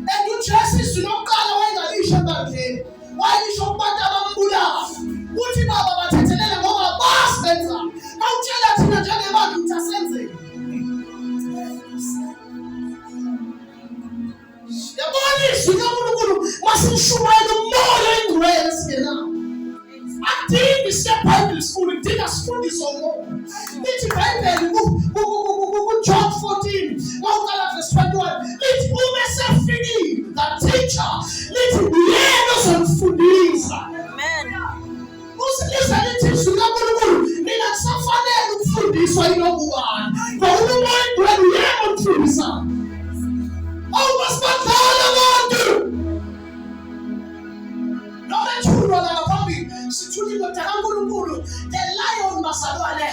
And uJesu lokuqala wayengalisho ebandleni. Wayisho kubantu abambulala. Uthi baba bathethelele ngoba basenza. Awutshela thina njengebantu ukuthi asenzeni. Yabona izwi likaNkulunkulu masishumayela umoya ingcwele singenawo. Akudingi siya Bible school, kudinga sifundiswe ngoba. Lithi iBhayibheli John 14, wawuqala verse 21. Lithi uma sefikile the teacher, lithi yena uzomfundisa. Amen. Usilisa lithi izwi likaNkulunkulu mina kusafanele ukufundiswa yilokubani. Ngoba umoya ingcwele yena umfundisa. Awubasibadala abantu. Noma ethulwa la phambili sithula indoda kaNkulunkulu the lion masalwane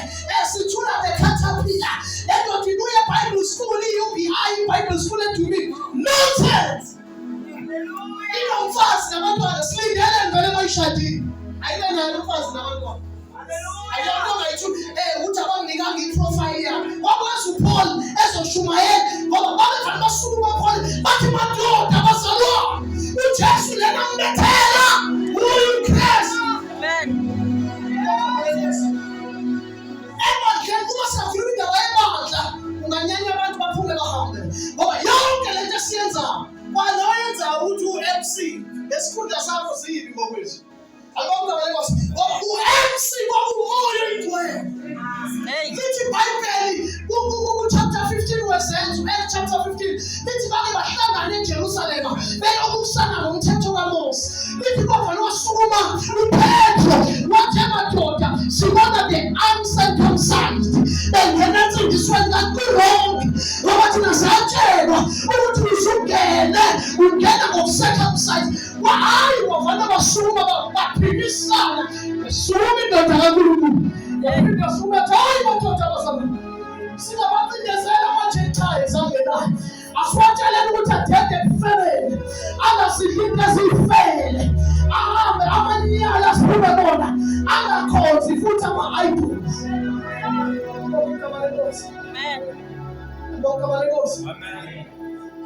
sithula the caterpillar endoda ibuye eBible school iUBI Bible school edume nonsense. Inomfazi nabantwana silindele ngale mayishadini ayilena umfazi nabantwana. Ayona ngayithi uthi abanginikanga iprofile yami wakwazi uPaul ezoshumayela ngoba babefanele basukuma uPaul bathi madoda abazalwa uJesu lena umbethela uyiKristu. Amen. Ebandleni uma sikhuluma indaba yebandla unganyanya abantu baphume bahambe ngoba yonke lento esiyenzayo kwaloyenza ukuthi uMC esikhundla sakho siyibi ngokwethu. uMC kwakumoya ingcwele. Lithi iBhayibheli chapter 15 verse 8 chapter 15 lithi bake bahlangana eJerusalema beyokusana ngomthetho kaMose. Lithi kodwa wasukuma uPetro wathi amadoda sibona the uncircumcised bengena ensindisweni kaNkulunkulu ngoba thina satshelwa ukuthi ungena ngokucircumcised. Hayi wavana basukuma baphikisana besukuma indoda kaNkulunkulu. Yaphinda sukuma hayi madoda abazalwane singabancindezela ama-Gentiles angenayo asiwatsheleni ukuthi adede kufelele angasidli into eziyifele ahambe amanyala asiphume bona angakhonzi futhi ama-idols. Amen.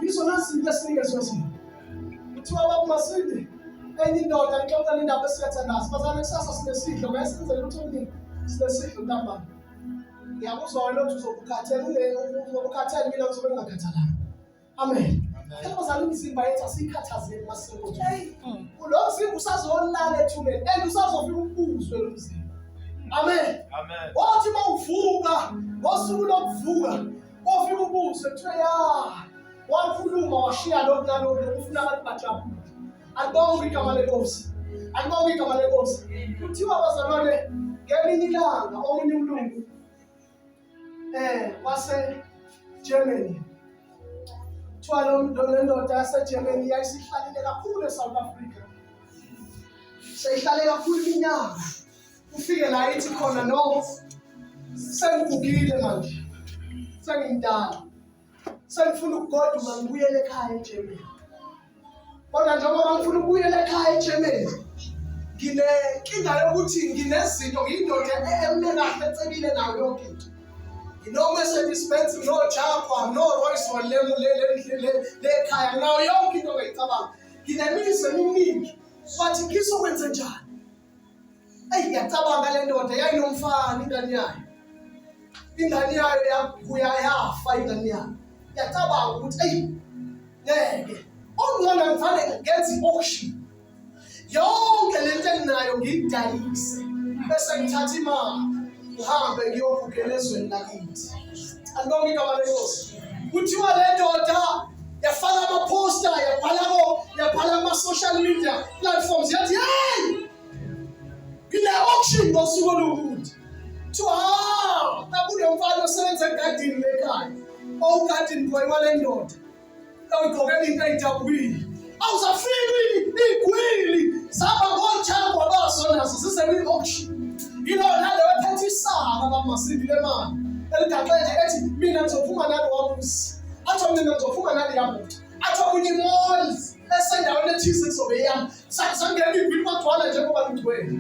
Yizo nazinto esinikezwe zona. Kuthiwa bakumasinde enye indoda ixoxa indaba esiyathandaza bazane kusasa sinesidlo mayesenzele ukuthi omningi sinesidlo ntambama. Ngiyakuzwa wena ukuthi uzokukhathela uzokukhathela mina uzobe ngakhathalanga. Amen. Bazalwane imizimba yethu asiyikhathazeli masisenkothi. Lo mzimba usazolala ethuleni and usazofika ubuzwe lo mzimba. Amen. Amen. Wathi mawuvuka ngosuku lokuvuka ofika ubuzwe kuthiwa wakhuluma washiya lokho nalokho ufuna abantu bajabule. Angibonge igama lenkosi. Angibonge igama lenkosi. Kuthiwa bazalwane ngelinye ilanga omunye umlungu wase Germany. Kuthiwa lo ndoda yase Germany yayisihlalile kakhulu eSouth Africa. Seyihlale kakhulu iminyaka. Ufike la ithi khona no sengigugile manje. Sengimdala. Sengifuna ukugoduka ngibuyele ekhaya eGermany. Kodwa njengoba ngifuna ukubuyela ekhaya eGermany nginenkinga yokuthi nginezinto ngiyindoda emnekahle ecebile nayo yonke into. Ngino-Mercedes Benz, ngino-Jaguar, ngino-Rolls Royce lekhaya nayo yonke into ngiyicabanga. Nginemizi eminingi bathi ngizokwenze njani? Ngiyacabanga le ndoda yayinomfana ingane yayo yafa ingane yayo. Ngiyacabanga ukuthi ngeke ongcono ngifane ngenze i-auction yonke lento enginayo ngiyidayise bese ngithatha imali ngihambe ngiyobukela ezweni lakithi. Angibonge igama lenkosi. Kuthiwa le ndoda yafaka ama-poster yabhala ama-social media platforms yathi hey ngine-auction ngosuku olukuthi. Kuthiwa kakule mfana osebenza egadini lekhaya ogadini boy wale ndoda awugqokela into eyidabukile awuzafiki igwili zaba ngoJaguar bazonazo sisewi-auction. Nalo ephethe isaka kaMasindi le mali eligaxele ethi mina ngizophuma nalo wabusi athi mina ngizophuma nalo yamuntu athi omunye imoli esendaweni ethize kuzobe yami sangena igwili bagcwala njengoba ngigcwele.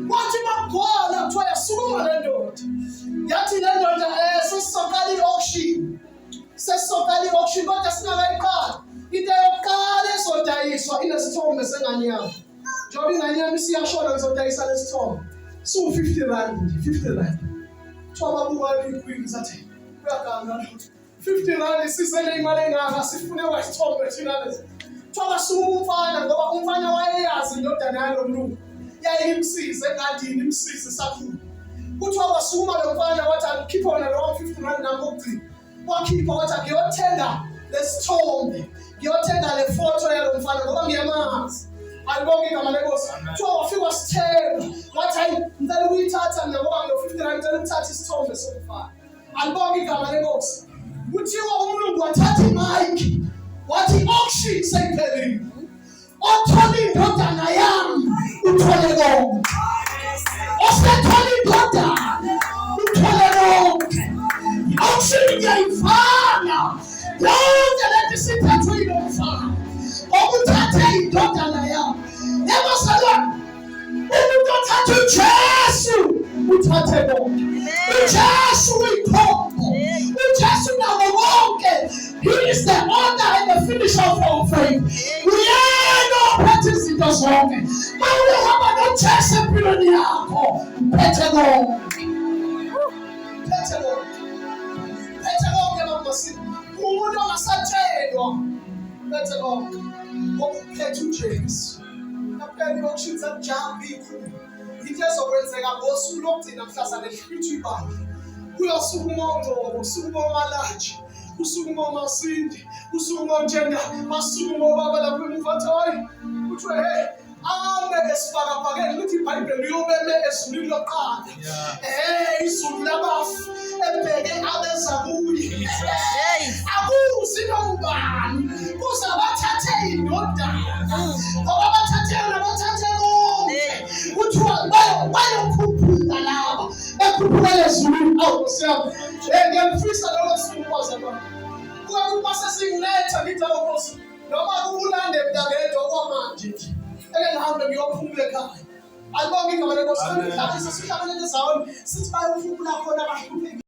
Kwathi bagcwala kuthiwa yasukuma le ndoda yathi le ndoda sesizaqala i-auction isithombe sengane yami. Njengoba ingane yami siyashona ngizodayisa lesithombe. Su-50 rand nje, 50 rand. Kuthiwa babuka ikhwini sathi uyaganga 50 rand sisele imali engaka sifune kwasithombe thina lezi. Kuthiwa basuka umfana ngoba umfana wayeyazi indodana yalo mlungu. Yayimsize engadini imsize sakhulu. Kuthiwa basukuma lo mfana wathi akhipha wona lo 50 rand ngokugcina. Wakhipha wathi ngiyothenga lesithombe. Ngiyothenga le photo yalo mfana ngoba ngiyamazi. Alibonge igama lenkosi. Kuthiwa wafika wasithenga. Wathi hayi ngicela ukuyithatha mina ngoba ngino 50 rand ngicela ukuthatha isithombe somfana. Alibonge igama lenkosi. Kuthiwa uMlungu wathatha imic. Wathi auction seyiphelile. Othola indodana yami uthole konke. Osethola indodana uthole konke. Auction iyayifana. Yonke lento sithathwe yilo mfana. Okuthathe indodana yami. Yebo salwa. Umuntu othatha uJesu uthathe konke. uJesu uyikhombo. uJesu nawo konke. He is the author and the finisher of our faith. Uyena ophethe izinto zonke. Mawuhamba noJesu empilweni yakho. Phethe konke. Phethe konke. Phethe konke mama. Umuntu ongasatshelwa. Phethe konke. Ngokuphethe uJesu. Naphela ibokushintsha jump ikhulu. Into ezokwenzeka ngosuku lokugcina mhlazana ehlwithwa ibandla. Kuyosukuma uNgcobo, usukuma uMalaji, usukuma uMasindi, usukuma uNjenda, basukuma obaba lapha emuva hayi. Kuthiwe hey, ame esibhakabhakeni ukuthi iBhayibheli uyobeme ezulwini lokuqala. Izulu labafu ebheke abeza kuye. Akuzi nobani kuzabathathe indodana. Ngoba bathathe nabathathe konke. Kuthiwa bayokhuphuka laba. Bakhuphuka ezulwini awusiyaphi. Ngiyafisa lo suku wazalwa. Kuba sesingiletha ngithi awukosi. Noma ukulande mntakwethu okwamanje nje. Ngihambe ngiyophumula ekhaya. Alibonge igama lenkosi. Sihlangane nezawo sithi bayophumula khona abahluphekile.